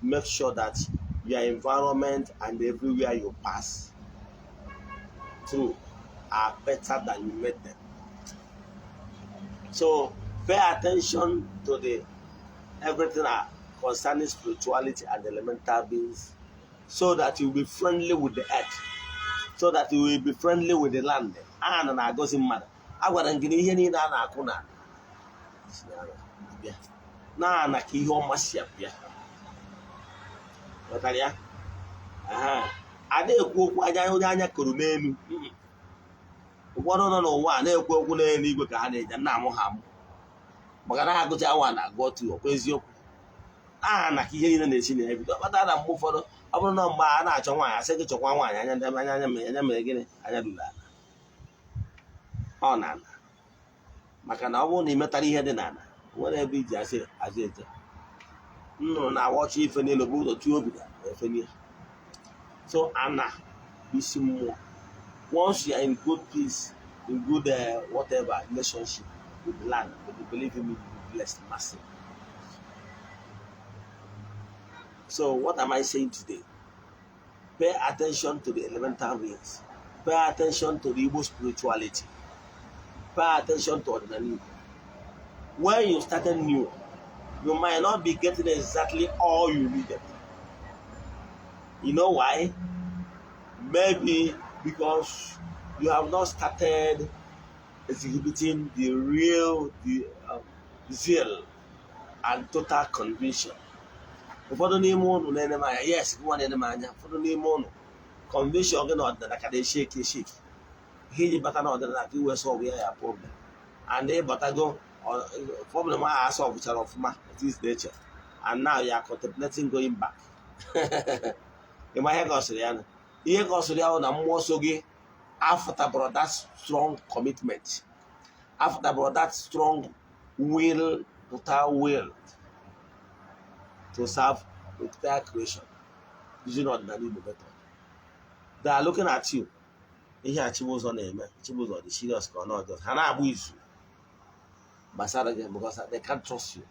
Make sure that your environment and everywhere you pass through are better than you made them. So pay attention to everything concerning spirituality and elemental beings, so that you will be friendly with the earth, so that you will be friendly with the land. And na-agọzi mmadụ. Agwara gị na ihe niile a na-akụ na ka ihe ọma si abịa. Ghọtara ya? Ada ekwu okwu onye anya koro n'elu. Ụfọdụ nọ n'ụwa a na-ekwu okwu n'elu igwe ka ha na-eje na-amụ ha amụ maka na ha agụcha awa na-agụ otu okwu eziokwu. Na ka ihe niile na-esi na ebido ọkpata na mgbe ụfọdụ ọ bụrụ na mgbe a na-achọ nwaanyị asị gị chọkwa nwaanyị anya mere gịnị anya ruru ala. Ọ na-ana maka na ọ bụrụ na ị metara ihe dị n'ala nwere ebe iji azụ eje. Nnụnụ na-awọcha ife n'elu bụ ụzọ tụọ obi efe n'ihe. So ana isi mmụọ. Once you are in good peace, in good whatever relationship with the land, but you believe in me, you will be blessed massive. So what am I saying today? Pay attention to the elemental beings. Pay attention to the Igbo spirituality. Pay attention to Odinana Igbo. When you started new, you might not be getting exactly all you needed. You know why? Maybe because you have not started exhibiting the real zeal and total conviction. Ụfọdụ n'ime ụnụ na-ene m anya, yes, nwa na-ene m anya. Ụfọdụ n'ime ụnụ conviction gị na ọdịnala ka na-esheki esheki. Ihe iji bata na ọdịnala ka iwe solve ya problem. And ịbatago problem ahụ asọlvụchara ọfụma at this nature, and now you are contemplating going back. Ịma ihe gosiri ya na ihe gosiri ya na mmụọ so gị afụtabụrụ that strong commitment, afụtabụrụ that strong will, total will to serve with their creation using Odinana Igbo method. They are looking at you. Ihe a Chibuzo na-eme, Chibuzo dị serious ka ọ na ọjọọ. Ha na-agba izu gbasara gị because they can't trust you.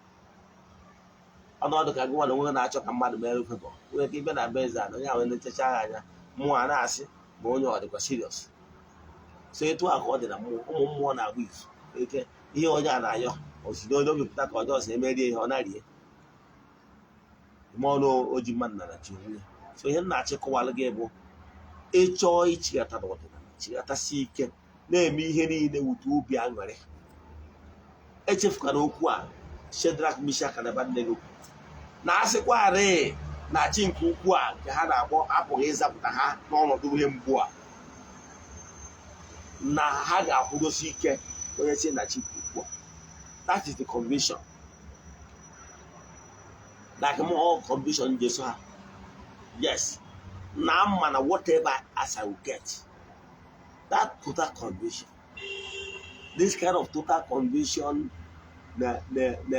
Ọnọdụ ka gị nwa na onwe na-achọ ka mmadụ mere kwekọ. Nwere ike ibe na be Eze-Ana onye ahụ na-etecha ha anya mmụọ a na-asị ma onye ọ dịkwa serious. So etu a ka ọ dị na ụmụ mmụọ na-agba izu. Eke ihe onye a na-ayọ osiri onye obi pụta ka ọjọọ si emerie ihe ọ na-rie. Ọnụ oji mmadụ na chi onwe. So ihe m na-achịkọwalụ gị bụ ịchọọ ichighata n'ọdịnala, chighatasie ike, na-eme ihe niile wute obi aṅụrị. Echefukwana okwu a Shadrach, Meshach, and Abednego. Na asịkwarị na chi nke ukwu a nke ha na-akpọ apụghị ịzapụta ha n'ọnọdụ ihe mgbu a, na ha ga-akwụdosi ike onye si na chi nke ukwu a. That is the conviction. Like more conviction Jesu ha. Yes. Now man, whatever as I will get. That total conviction. This kind of total conviction na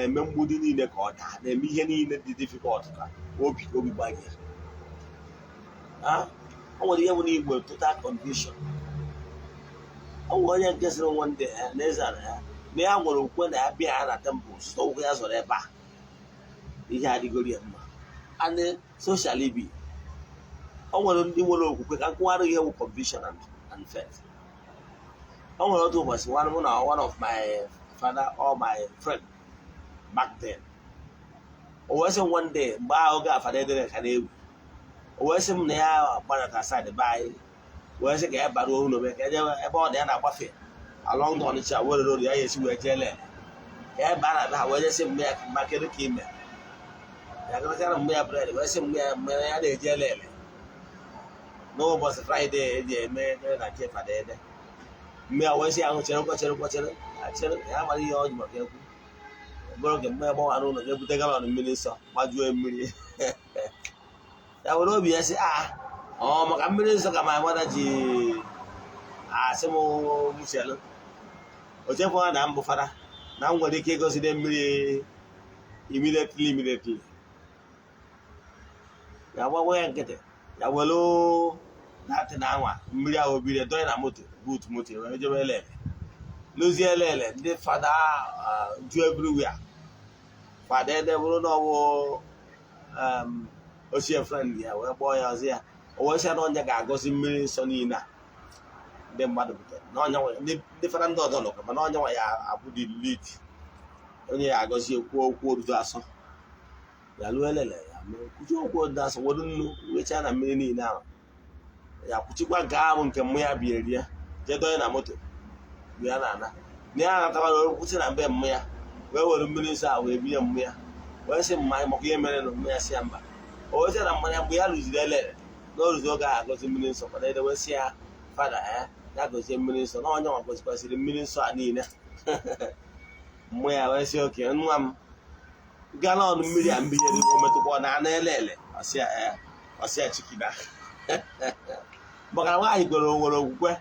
memudi ni ne koda, na mihe ni ne difficult ka. Obi bagi. Ah, o wodi yemu ni Igbo total conviction. O wonye kesere one day na ezara. Na ya gwara okwe na ya bịa na temple, so ya zoro ebe a. Ihe adịgori mma. And socially be. O nwere ndị nwere okwukwe ka nkwụgharị ihe bụ conviction and faith. O nwere otu ụbọchị one of my father or my friend back then. O wee sị one day mgbe ahụ ga-afada edere ka na-egwu. O wee sị m na ya gbanata side be anyị. Wee sị ka ya bara ohu n'ome ka ebe ọ dị ya na-agbafe along the Onitsha were road ya esi wee jee lele. Ya bara be ha wee sị m ya makere ka ime. Ya gara mgbe ya bread wee sị m ya na-eje lele. N'ụbọchị Friday eji eme na nke fada ede. Mgbe a wee sị ahụ chere ya mara ihe ọjị maka ekwu. Bụrụ nke mgbe gbanwa n'ụlọ ga-ebute galọn mmiri nsọ gbajuo mmiri. Ya were obi ya sị maka mmiri nsọ ka my mother ji asị m Michelle. O chefuo na mbụ fada na m nwere ike ịgoside mmiri immediately. Ya gbagwa ya nkịtị. Ya welu dati na anwa mmiri ahụ obire doye na moto moto wee jebe lele. Luzie lele ndị fada ju everywhere. Fada ede bụrụ na ọwụ ochie friend ya wee kpọọ ya ọzọ ya. O wee sị na onye ga-agọzi mmiri nsọ niile a ndị mmadụ butere. Na onye nwe ndị fada ndị ọzọ nọkwa mana onye nwe ya abụ dị lead. Onye ya agọzi okwu odudo asọ. Ya lụọ lele ya kwuchi okwu odudo asọ were nnu wechaa na mmiri niile ahụ. Ya kwuchikwa gaa ahụ nke mmụ ya bieri ya jedoye na moto ya na-ana. Na ya natabara okwuchi na mbe mmụ ya wee were mmiri nsọ a wee binye mmụ ya wee sị mmanya maka ihe mere na mmụ ya si ya mba. O wee sị na mmanya mgbe ya rụziri elele na o ruzi oge a agọzi mmiri nsọ fada ede wee sị ya fada ya gọzie mmiri nsọ na onye nwa gọzikwasịrị mmiri nsọ a niile. Mmụ ya wee sị oke nwa m galọn mmiri a mbinyere o metụkwa na ana elele ọsịa chikida. Maka na nwaanyị nwere okwukwe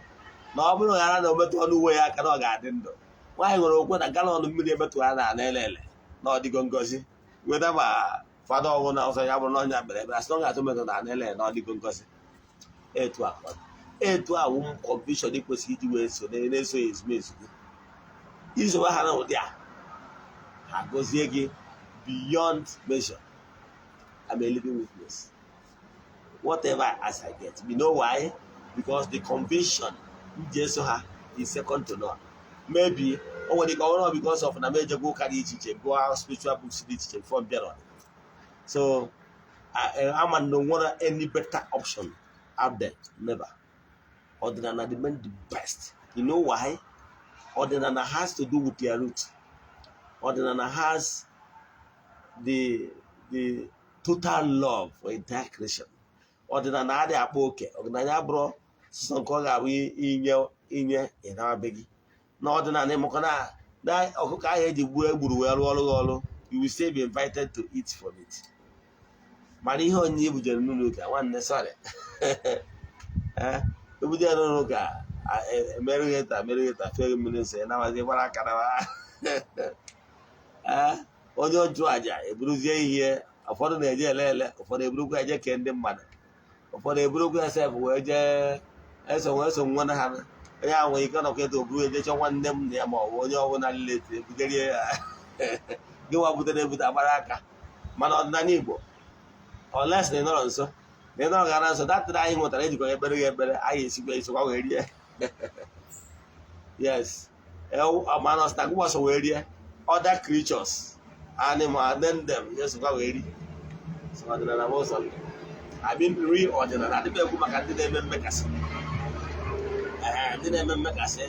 na ọ bụrụ ghara na o metụ ọnụ uwe ya aka na ọ ga-adị ndụ. Nwaanyị nwere okwukwe na galọn mmiri emetụ ha na ana elele na ọ dịgo ngozi. Weta ma fada ọgwụ na ọsọ ya bụrụ na ọnya bere ebe asị na ọ ga-atụ metụ na ana elele na ọ dịgo ngozi. Etu a wụ conviction kwesịrị iji wee so na-eso ezumezu gị. Izowe ha na ụdị a ha gọzie gị beyond measure. I'm a living witness. Whatever as I get. You know why? Because the conviction Jesus is second to none. Maybe when they go on because of a major go carry teaching, go out spiritual books teaching from beyond. So I'm no one any better option out there. Never. Odinana demand the best. You know why? Odinana has to do with their root. Odinana has the total love for entire creation. Odinana adị akpa oke. Ọdịnanya bụrụ sọsọ nke ọ ga-abụ inye ịna-abịghị. Na ọdịnala ịmụkọ na ọkụkọ ahụ eji gburu wee rụọ ọrụ you will still be invited to eat from it. Mana ihe onye ibujere n'ụlọ ụka nwanne sorry. Ebujere n'ụlọ ụka emerụghị ta fere mmiri nsọ na-amazi gbara akara. Onye ọjụ aja eburuzie ihe ụfọdụ na-eje elele ụfọdụ eburukwa eje kee ndị mmadụ ụfọdụ eburukwa esef wee jee eso nwa na ha onye ahụ nwere ike nọkwa eto oburu eje chọ nwanne m na ya ma ọ bụ onye ọbụla nleta ebuterie ya gị nwa butere ebute agbara aka. Mana ọdịnala Igbo oles na ịnọrọ nso na ịnọrọ gara nso datịrị anyị nwetara ejikwa ekpere gị ekpere anyị esokwa wee rie. Yes mana ọsịta gụgbọsọ wee rie other creatures animal then them yes we so ọdịnala bụ ụzọ I mean real ọdịnala adịbe ekwu maka ndị na-eme mmekasị. Ndị na-eme mmekasị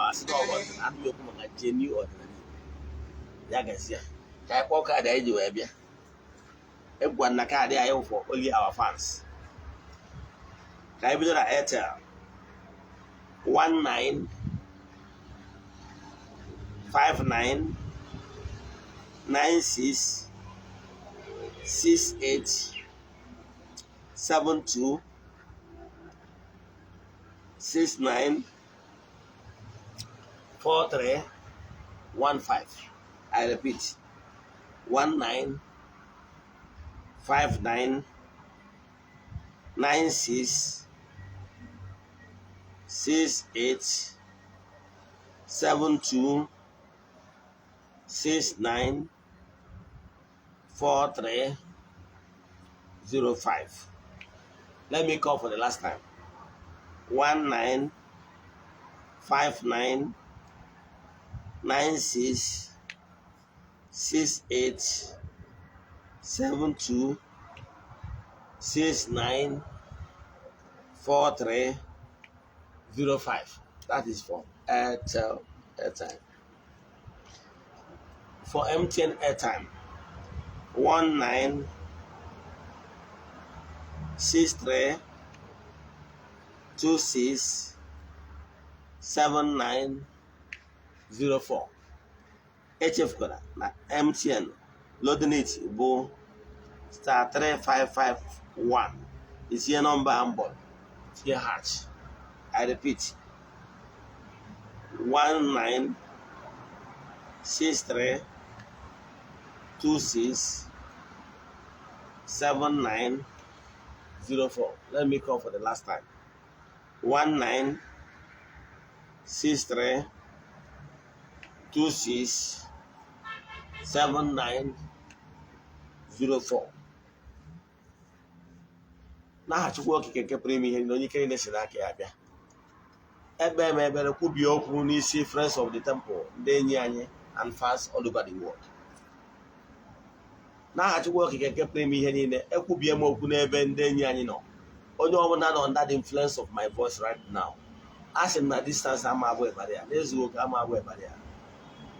asị na ọgụ ọdịnala adịbe ekwu maka genuine ọdịnala. ya gazie ka anyị kpọọ kaadị anyị ji wee bịa egwa na kaadị anyị for only our fans ka anyị bido na Airtel 1959966872694315. I repeat 1959966872694305. Let me call for the last time. 1959966872694305. That is for Airtel airtime. For MTN airtime, 1963267904. HF code na MTN loading it bo *3551 is your number and here hatch. I repeat 1963267904. Let me call for the last time. 1963267904. N'aha Chukwu okike nke pụrụ ime ihe niile onye ike niile si n'aka ya bịa ebe ebere kwubie okwu n'isi Friends of the Temple ndị enyi anyị and fans all over the world. N'aha Chukwu okike nke pụrụ ime ihe niile ekwubie m okwu n'ebe ndị enyi anyị nọ onye ọbụla nọ under the influence of my voice right now. Asị m na distance ama abụ ebara ya n'ezu oge ama abụ ebara ya.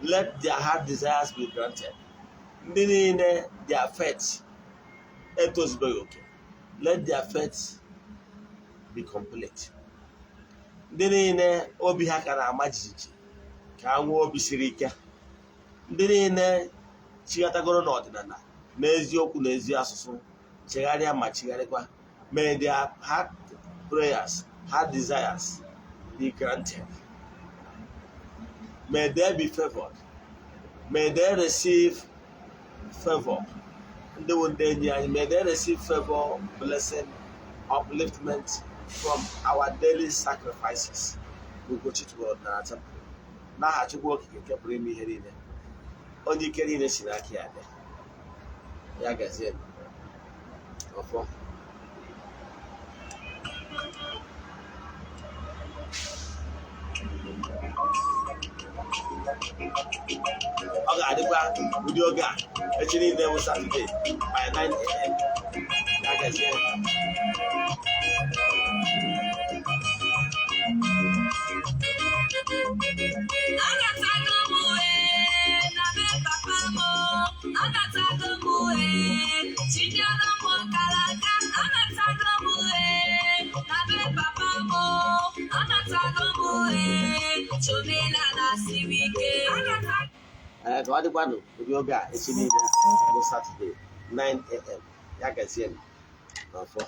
Let their heart desires be granted. Ndị niile their faith etozubeghị oke. Let their faith be complete. Ndị niile obi ha ka na-ama jijiji ka ha nwee obi siri ike. Ndị niile chighatagoro n'ọdịnala n'eziokwu na ezi asụsụ chegharịa ma chigharịkwa. May their heart prayers, heart desires be granted. May they be favored. May they receive favor. May they receive favor, blessing, upliftment from our daily sacrifices. Ugochi to Odinana Temple. N'aha Chukwu okike nke pụrụ ime ihe niile onye ike niile si n'aka ya bịa ya gazie ọfọ. Ọ ga-adịkwa ụdị oge a echi niile bụ Saturday by 9 a.m. ya gazie. Ka ọ dịkwanụ ụdị oge a echi niile bụ Saturday 9 a.m. ya gazie n'ọfọ.